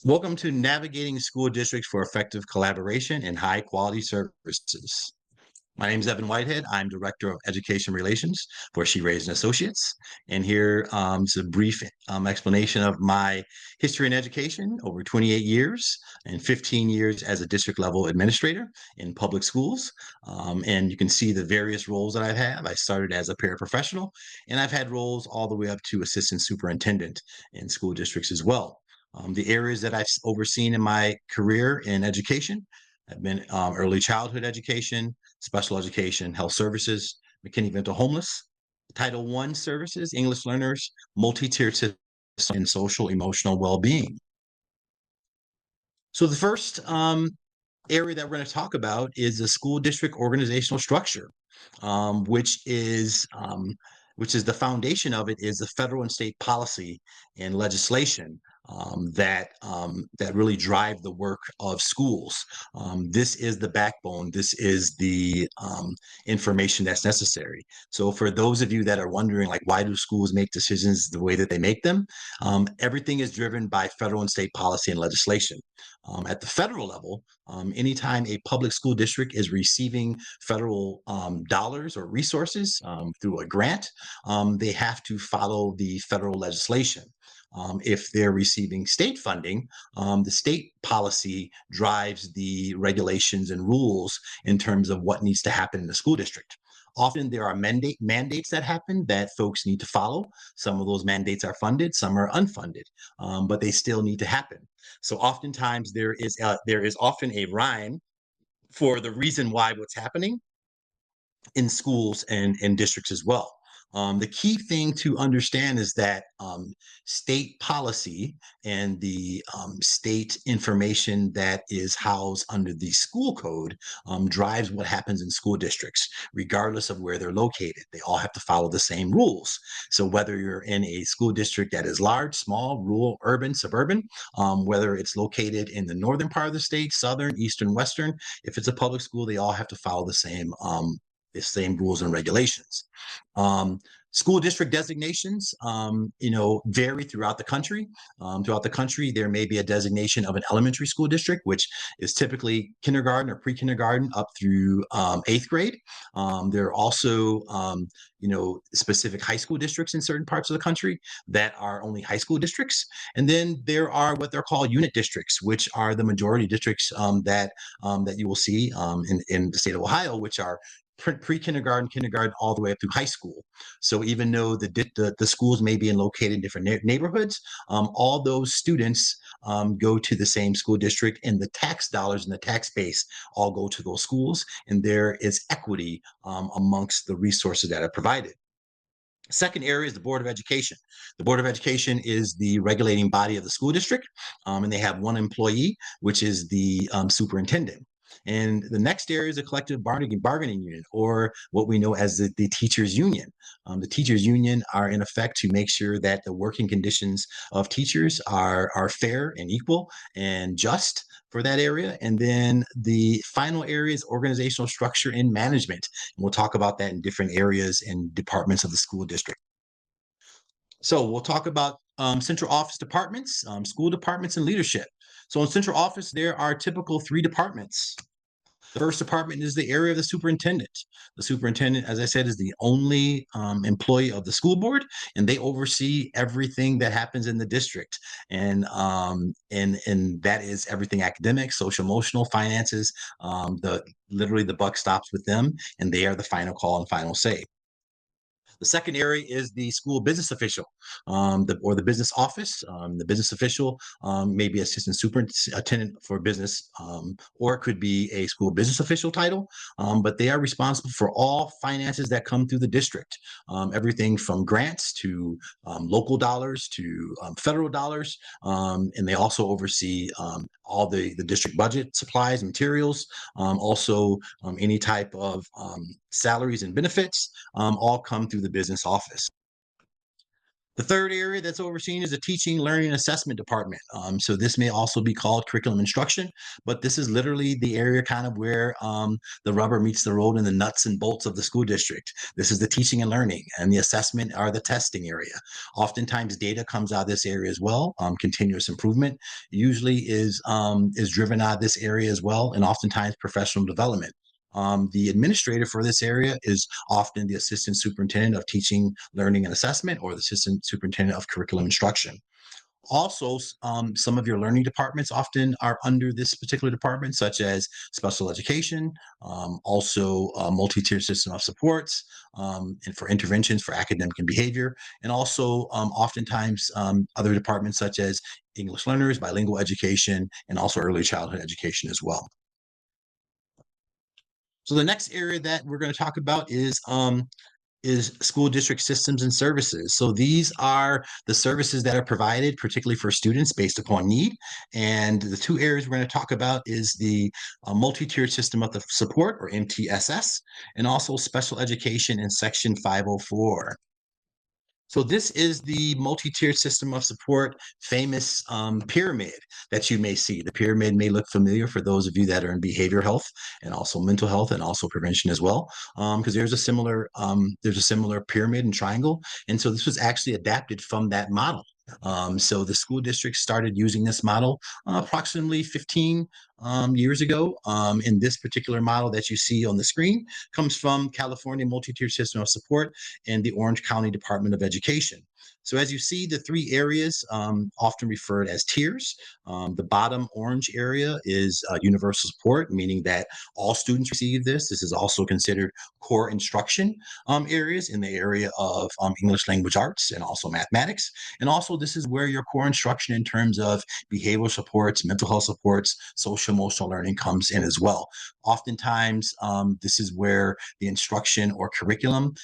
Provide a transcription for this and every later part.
Welcome to Navigating School Districts for Effective Collaboration and High Quality Services. My name is Evan Whitehead. I'm Director of Education Relations for She Raised and Associates. And here is a brief explanation of my history in education over 28 years and 15 years as a district level administrator in public schools. And you can see the various roles that I've had. I started as a paraprofessional, and I've had roles all the way up to assistant superintendent in school districts as well. The areas that I've overseen in my career in education have been early childhood education, special education, health services, McKinney Mental Homeless, Title I services, English learners, multi-tiered system, and social emotional well-being. So the first area that we're going to talk about is the school district organizational structure, which is the foundation of it is the federal and state policy and legislation that really drive the work of schools. This is the backbone. This is the information that's necessary. So for those of you that are wondering, like, why do schools make decisions the way that they make them? Everything is driven by federal and state policy and legislation. At the federal level, anytime a public school district is receiving federal dollars or resources through a grant, they have to follow the federal legislation. If they're receiving state funding, the state policy drives the regulations and rules in terms of what needs to happen in the school district. Often there are mandates that happen that folks need to follow. Some of those mandates are funded, some are unfunded, but they still need to happen. So oftentimes there is often a rhyme for the reason why what's happening in schools and in districts as well. The key thing to understand is that state policy and the state information that is housed under the school code drives what happens in school districts, regardless of where they're located. They all have to follow the same rules. So whether you're in a school district that is large, small, rural, urban, suburban, whether it's located in the northern part of the state, southern, eastern, western, if it's a public school, they all have to follow the same rules and regulations. School district designations, vary throughout the country. Throughout the country, there may be a designation of an elementary school district, which is typically kindergarten or pre-kindergarten up through 8th grade. There are also, specific high school districts in certain parts of the country that are only high school districts. And then there are what they're called unit districts, which are the majority districts that you will see in the state of Ohio, which are pre-kindergarten, kindergarten, all the way up through high school. So even though the schools may be located in different neighborhoods, all those students go to the same school district, and the tax dollars and the tax base all go to those schools, and there is equity amongst the resources that are provided. Second area is the Board of Education. The Board of Education is the regulating body of the school district, and they have one employee, which is the superintendent. And the next area is a collective bargaining unit, or what we know as the teachers union. The teachers union are in effect to make sure that the working conditions of teachers are fair and equal and just for that area. And then the final area is organizational structure and management. And we'll talk about that in different areas and departments of the school district. So we'll talk about central office departments, school departments, and leadership. So in central office, there are typical three departments. The first department is the area of the superintendent. The superintendent, as I said, is the only employee of the school board, and they oversee everything that happens in the district. And that is everything academic, social, emotional, finances. Literally the buck stops with them, and they are the final call and final say. The second area is the school business official, or the business office. The business official may be assistant superintendent for business, or it could be a school business official title, but they are responsible for all finances that come through the district, everything from grants to local dollars to federal dollars, and they also oversee all the district budget, supplies, materials, also any type of salaries and benefits, all come through the business office. The third area that's overseen is the teaching, learning, and assessment department. So this may also be called curriculum instruction, but this is literally the area kind of where the rubber meets the road and the nuts and bolts of the school district. This is the teaching and learning, and the assessment are the testing area. Oftentimes, data comes out of this area as well. Continuous improvement usually is driven out of this area as well, and oftentimes professional development. The administrator for this area is often the assistant superintendent of teaching, learning, and assessment, or the assistant superintendent of curriculum instruction. Also, some of your learning departments often are under this particular department, such as special education, also a multi-tiered system of supports, and for interventions for academic and behavior, and also oftentimes other departments such as English learners, bilingual education, and also early childhood education as well. So the next area that we're going to talk about is school district systems and services. So these are the services that are provided, particularly for students based upon need. And the two areas we're going to talk about is the multi-tiered system of the support, or MTSS, and also special education in Section 504. So this is the multi-tiered system of support, famous pyramid that you may see. The pyramid may look familiar for those of you that are in behavioral health and also mental health and also prevention as well, because there's a similar pyramid and triangle, and so this was actually adapted from that model. So the school district started using this model approximately 15 years ago. And this particular model that you see on the screen comes from California Multi-Tiered System of Support and the Orange County Department of Education. So as you see, the three areas often referred as tiers. The bottom orange area is universal support, meaning that all students receive this. This is also considered core instruction areas in the area of English language arts and also mathematics. And also this is where your core instruction in terms of behavioral supports, mental health supports, social emotional learning comes in as well. Oftentimes, this is where the instruction or curriculum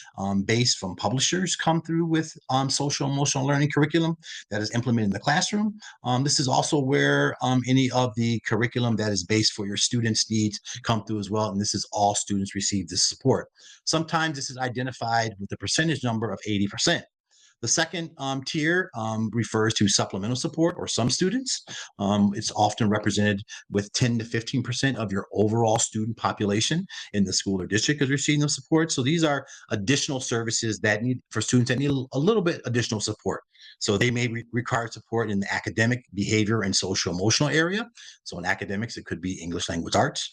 based from publishers come through with social emotional learning curriculum that is implemented in the classroom. This is also where any of the curriculum that is based for your students' needs come through as well. And this is all students receive this support. Sometimes this is identified with the percentage number of 80%. The second tier refers to supplemental support, or some students. It's often represented with 10 to 15% of your overall student population in the school or district is receiving the support. So these are additional services that need for students that need a little bit additional support. So they may require support in the academic, behavior, and social emotional area. So in academics, it could be English language arts.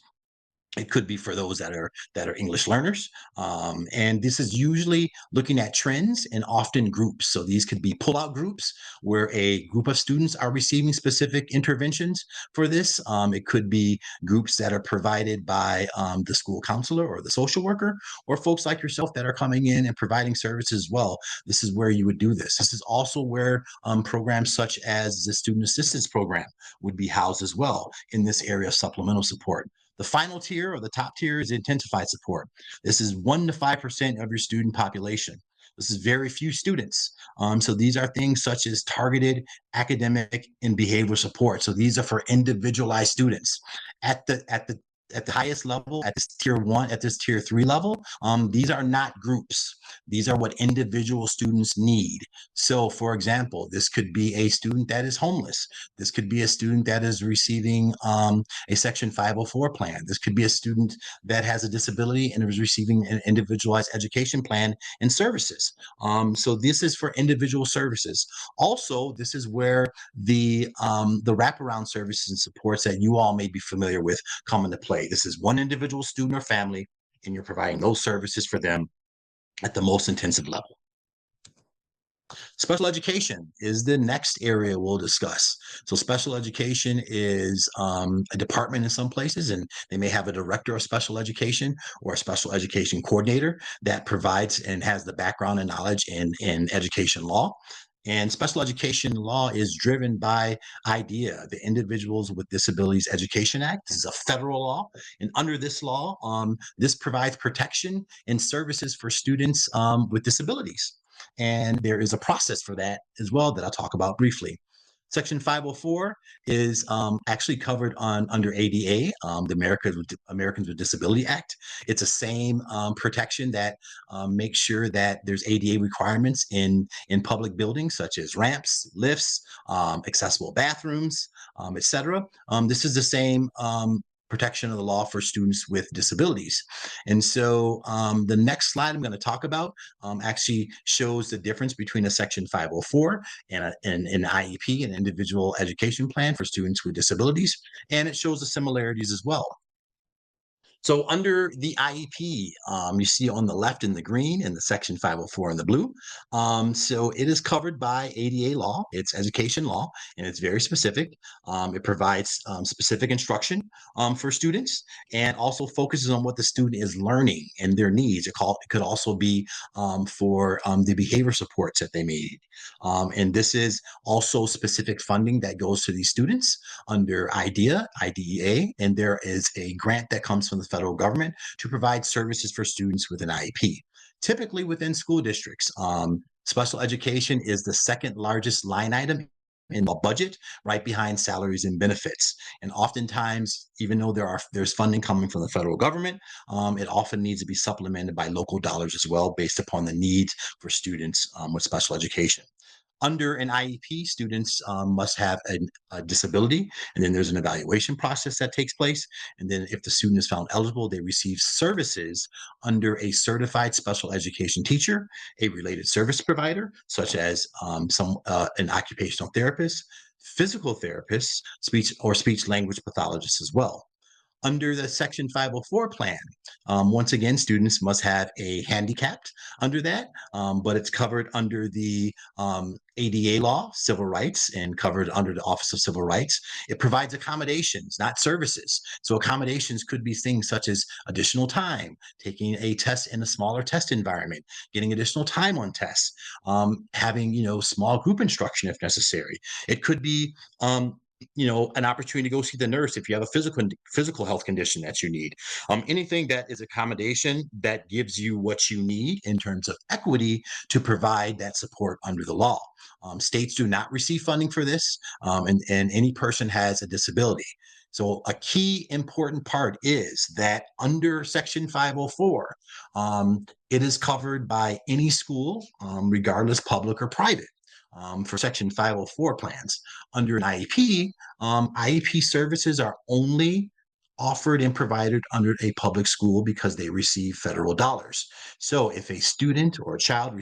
It could be for those that are English learners, and this is usually looking at trends and often groups. So these could be pull-out groups where a group of students are receiving specific interventions for this. It could be groups that are provided by the school counselor or the social worker, or folks like yourself that are coming in and providing services as well. This is where you would do this. This is also where programs such as the student assistance program would be housed as well in this area of supplemental support. The final tier, or the top tier, is intensified support. This is 1 to 5% of your student population. This is very few students. So these are things such as targeted academic and behavioral support. So these are for individualized students. At the highest level, at this tier 1, at this tier 3 level, these are not groups. These are what individual students need. So for example, this could be a student that is homeless. This could be a student that is receiving a Section 504 plan. This could be a student that has a disability and is receiving an individualized education plan and services. So this is for individual services. Also, this is where the wraparound services and supports that you all may be familiar with come into play. This is one individual student or family, and you're providing those services for them at the most intensive level. Special education is the next area we'll discuss. So special education is a department in some places, and they may have a director of special education or a special education coordinator that provides and has the background and knowledge in education law. And special education law is driven by IDEA, the Individuals with Disabilities Education Act. This is a federal law. And under this law, this provides protection and services for students with disabilities. And there is a process for that as well that I'll talk about briefly. Section 504 is actually covered under ADA, the Americans with Disability Act. It's the same protection that makes sure that there's ADA requirements in public buildings such as ramps, lifts, accessible bathrooms, etc. This is the same protection of the law for students with disabilities. And so the next slide I'm going to talk about actually shows the difference between a Section 504 and an IEP, an individual education plan for students with disabilities, and it shows the similarities as well. So under the IEP, you see on the left in the green and the Section 504 in the blue. So it is covered by ADA law. It's education law, and it's very specific. It provides specific instruction for students and also focuses on what the student is learning and their needs. It could also be for the behavior supports that they need. And this is also specific funding that goes to these students under IDEA, and there is a grant that comes from the federal government to provide services for students with an IEP. Typically within school districts, special education is the second largest line item in the budget, right behind salaries and benefits. And oftentimes, even though there's funding coming from the federal government, it often needs to be supplemented by local dollars as well, based upon the needs for students with special education. Under an IEP, students must have a disability, and then there's an evaluation process that takes place. And then if the student is found eligible, they receive services under a certified special education teacher, a related service provider, such as an occupational therapist, physical therapist, speech language pathologist as well. Under the Section 504 plan, once again, students must have a handicapped under that, but it's covered under the ADA law, civil rights, and covered under the Office of Civil Rights. It provides accommodations, not services. So accommodations could be things such as additional time, taking a test in a smaller test environment, getting additional time on tests, having small group instruction if necessary. It could be an opportunity to go see the nurse if you have a physical health condition that you need. Anything that is accommodation that gives you what you need in terms of equity to provide that support under the law. States do not receive funding for this, and any person has a disability. So a key important part is that under Section 504, it is covered by any school, regardless public or private. For Section 504 plans. Under an IEP, IEP services are only offered and provided under a public school because they receive federal dollars. So if a student or a child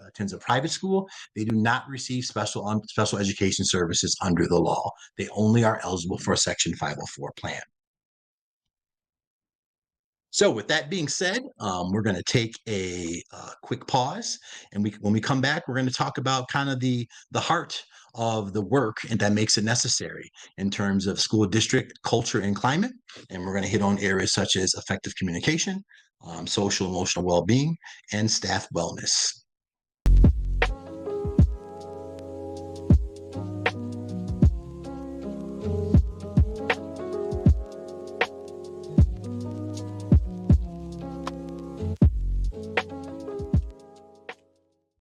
attends a private school, they do not receive special education services under the law. They only are eligible for a Section 504 plan. So with that being said, we're going to take a quick pause, and when we come back, we're going to talk about kind of the heart of the work and that makes it necessary in terms of school district culture and climate. And we're going to hit on areas such as effective communication, social emotional well-being, and staff wellness.